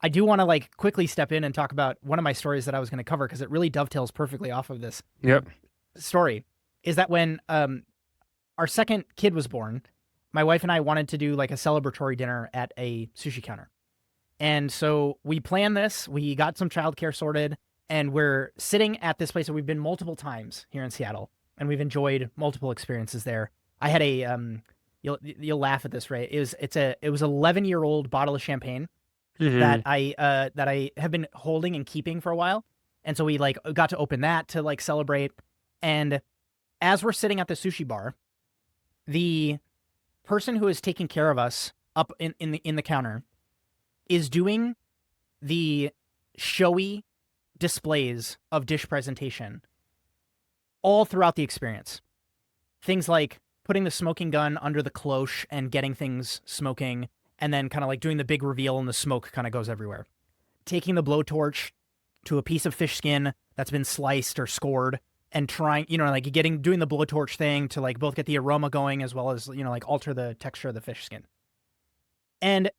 I do want to like quickly step in and talk about one of my stories that I was going to cover because it really dovetails perfectly off of this Yep. story. Is that when our second kid was born, my wife and I wanted to do like a celebratory dinner at a sushi counter. And so we planned this, we got some childcare sorted, and we're sitting at this place that we've been multiple times here in Seattle, and we've enjoyed multiple experiences there. I had a you'll laugh at this, Ray. It was 11-year-old bottle of champagne Hmm. that I have been holding and keeping for a while. And so we like got to open that to like celebrate. And as we're sitting at the sushi bar, the person who is taking care of us up in the counter is doing the showy displays of dish presentation all throughout the experience. Things like putting the smoking gun under the cloche and getting things smoking, and then kind of like doing the big reveal and the smoke kind of goes everywhere. Taking the blowtorch to a piece of fish skin that's been sliced or scored and trying, like doing the blowtorch thing to like both get the aroma going as well as, like alter the texture of the fish skin. And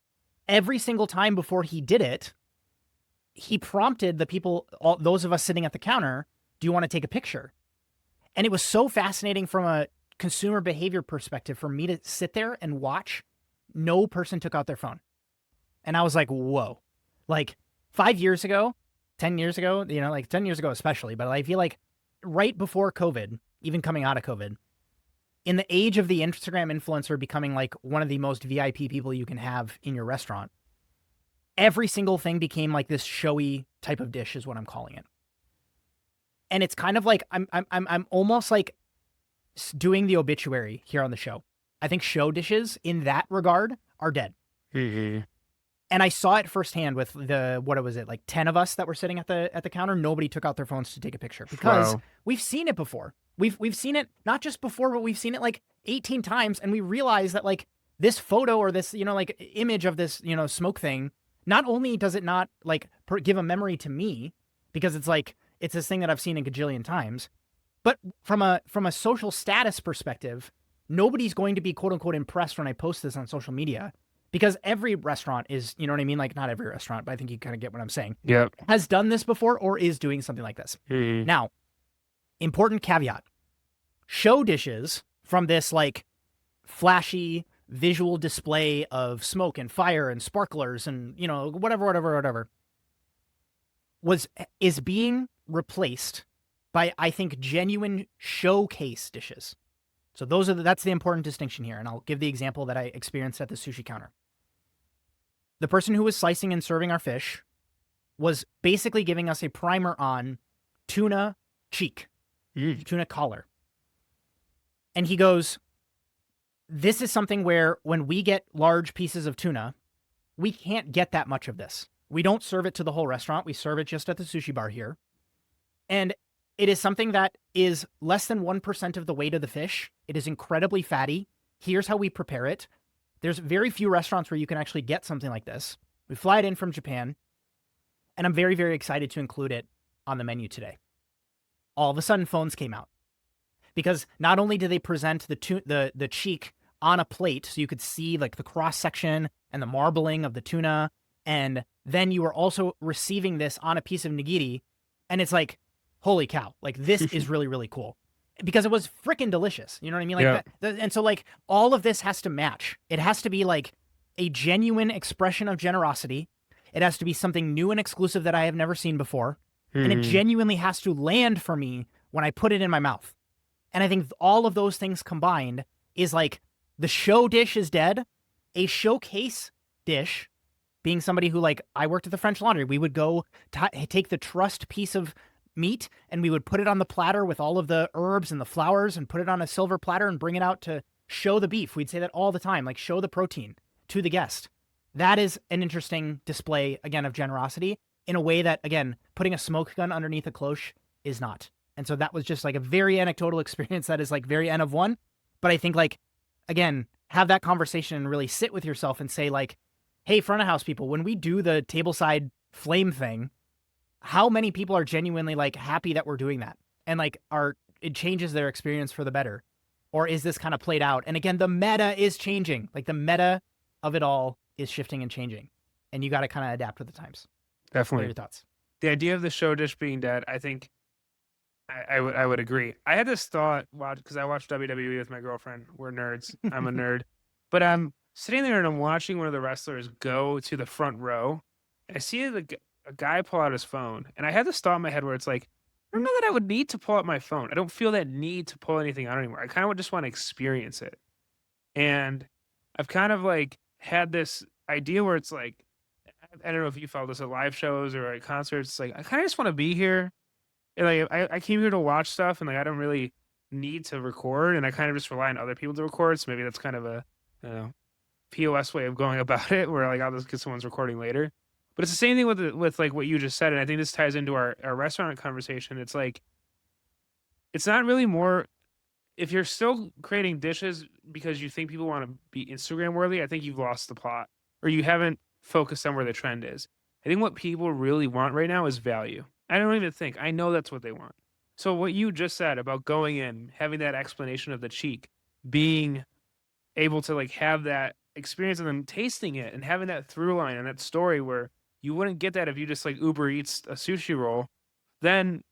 every single time before he did it, he prompted the people, those of us sitting at the counter, do you want to take a picture? And it was so fascinating from a consumer behavior perspective for me to sit there and watch. No person took out their phone. And I was like, whoa. Like 5 years ago, 10 years ago, like 10 years ago especially, but I feel like right before COVID, even coming out of COVID, in the age of the Instagram influencer becoming like one of the most VIP people you can have in your restaurant, every single thing became like this showy type of dish is what I'm calling it. And it's kind of like I'm almost like doing the obituary here on the show. I think show dishes in that regard are dead. Hmm. And I saw it firsthand with what was it, like 10 of us that were sitting at the counter. Nobody took out their phones to take a picture because Wow. we've seen it before. We've seen it not just before, but we've seen it like 18 times, and we realize that like this photo or this like image of this smoke thing, not only does it not like give a memory to me because it's like it's this thing that I've seen a gajillion times, but from a social status perspective, nobody's going to be quote unquote impressed when I post this on social media. Because every restaurant is, you know what I mean? Like, not every restaurant, but I think you kind of get what I'm saying, Yep. has done this before or is doing something like this. Hmm. Now, important caveat, show dishes from this like flashy visual display of smoke and fire and sparklers and, whatever, is being replaced by, I think, genuine showcase dishes. So that's the important distinction here. And I'll give the example that I experienced at the sushi counter. The person who was slicing and serving our fish was basically giving us a primer on tuna cheek, tuna collar. And he goes, this is something where when we get large pieces of tuna, we can't get that much of this. We don't serve it to the whole restaurant. We serve it just at the sushi bar here. And it is something that is less than 1% of the weight of the fish. It is incredibly fatty. Here's how we prepare it. There's very few restaurants where you can actually get something like this. We fly it in from Japan, and I'm very, very excited to include it on the menu today. All of a sudden, phones came out because not only did they present the cheek on a plate so you could see like the cross section and the marbling of the tuna, and then you were also receiving this on a piece of nigiri, and it's like, holy cow, like this is really, really cool. Because it was freaking delicious. You know what I mean? Like, Yeah. and so like all of this has to match. It has to be like a genuine expression of generosity. It has to be something new and exclusive that I have never seen before. And it Hmm. genuinely has to land for me when I put it in my mouth. And I think all of those things combined is like the show dish is dead. A showcase dish, being somebody who like, I worked at the French Laundry. We would go take the trussed piece of meat and we would put it on the platter with all of the herbs and the flowers and put it on a silver platter and bring it out to show the beef. We'd say that all the time, like show the protein to the guest. That is an interesting display, again, of generosity in a way that, again, putting a smoke gun underneath a cloche is not. And so that was just like a very anecdotal experience that is like very N of one. But I think like, again, have that conversation and really sit with yourself and say like, hey, front of house people, when we do the tableside flame thing, how many people are genuinely like happy that we're doing that and like it changes their experience for the better? Or is this kind of played out? And again, the meta is changing. Like the meta of it all is shifting and changing. and you got to kind of adapt with the times. What are Definitely. your thoughts? The idea of the show dish being dead, I think I would agree. I had this thought because I watched WWE with my girlfriend. We're nerds. I'm a nerd, but I'm sitting there and I'm watching one of the wrestlers go to the front row. And I see a guy pull out his phone, and I had this thought in my head where it's like, I don't know that I would need to pull out my phone. I don't feel that need to pull anything out anymore. I kind of just want to experience it, and I've kind of like had this idea where it's like, I don't know if you felt this at live shows or at concerts. It's like I kind of just want to be here and, like, I came here to watch stuff, and, like, I don't really need to record, and I kind of just rely on other people to record, so maybe that's kind of a, I don't know, POS way of going about it where, like, I'll just get someone's recording later. But it's the same thing with, like, what you just said, and I think this ties into our restaurant conversation. It's like, it's not really more if you're still creating dishes because you think people wanna be Instagram worthy, I think you've lost the plot, or you haven't focused on where the trend is. I think what people really want right now is value. I don't even think, I know that's what they want. So what you just said about going in, having that explanation of the cheek, being able to, like, have that experience and then tasting it and having that through line and that story where you wouldn't get that if you just, like, Uber Eats a sushi roll, then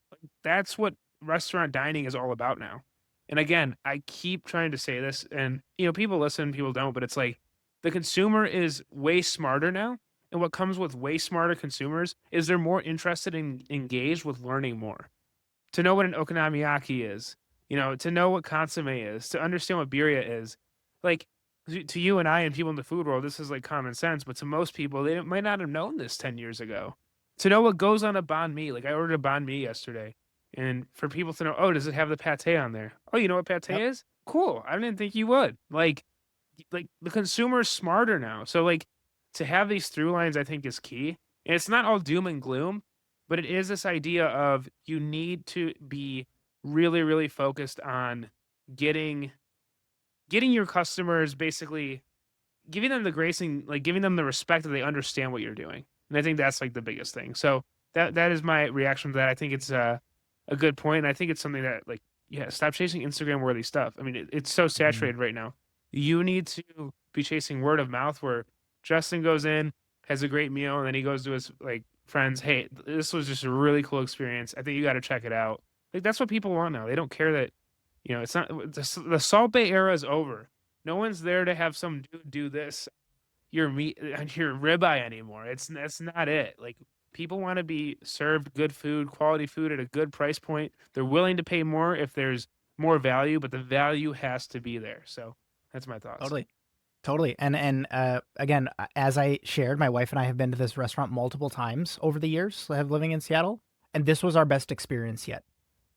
that's what restaurant dining is all about now. And again, I keep trying to say this and, people listen, people don't, but it's like the consumer is way smarter now. And what comes with way smarter consumers is they're more interested in engaged with learning more. To know what an okonomiyaki is, to know what consomme is, to understand what birria is. Like to you and I and people in the food world, this is like common sense, but to most people, they might not have known this 10 years ago. To know what goes on a banh mi, like I ordered a banh mi yesterday, and for people to know, oh, does it have the pate on there? Oh, you know what pate Yep. is? Cool. I didn't think you would. Like the consumer is smarter now. So like to have these through lines, I think is key. And it's not all doom and gloom, but it is this idea of you need to be really, really focused on getting getting your customers basically giving them the grace and like giving them the respect that they understand what you're doing. And I think that's like the biggest thing. So that is my reaction to that. I think it's a good point. And I think it's something that like, yeah, stop chasing Instagram worthy stuff. I mean, it's so Mhm. saturated right now. You need to be chasing word of mouth where Justin goes in, has a great meal, and then he goes to his like friends, hey, this was just a really cool experience. I think you got to check it out. Like that's what people want now. They don't care that, it's not the Salt Bay era is over. No one's there to have some dude do this your meat and your ribeye anymore. That's not it. Like people want to be served good food, quality food at a good price point. They're willing to pay more if there's more value, but the value has to be there. So that's my thoughts. Totally. Totally. And again, as I shared, my wife and I have been to this restaurant multiple times over the years, I have living in Seattle, and this was our best experience yet.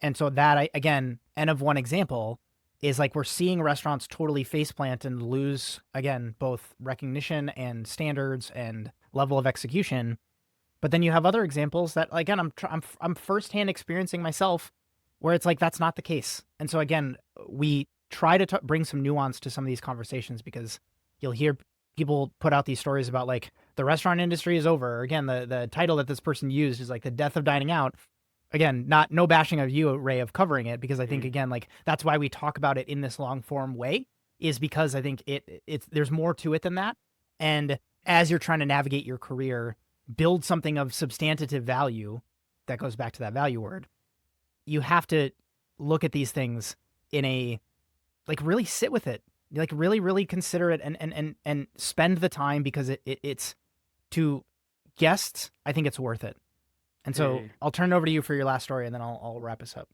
And so that I again, N of one example is like we're seeing restaurants totally faceplant and lose again both recognition and standards and level of execution. But then you have other examples that again I'm firsthand experiencing myself where it's like that's not the case. And so again, we try to bring some nuance to some of these conversations because you'll hear people put out these stories about like the restaurant industry is over. Or again, the title that this person used is like the death of dining out. Again, not no bashing of you, Ray, of covering it because I think Mm. again like that's why we talk about it in this long form way is because I think it's there's more to it than that. And as you're trying to navigate your career, build something of substantive value that goes back to that value word. You have to look at these things in a like really sit with it, like really really consider it and spend the time because it's to guests. I think it's worth it. And so Yeah. I'll turn it over to you for your last story, and then I'll wrap us up.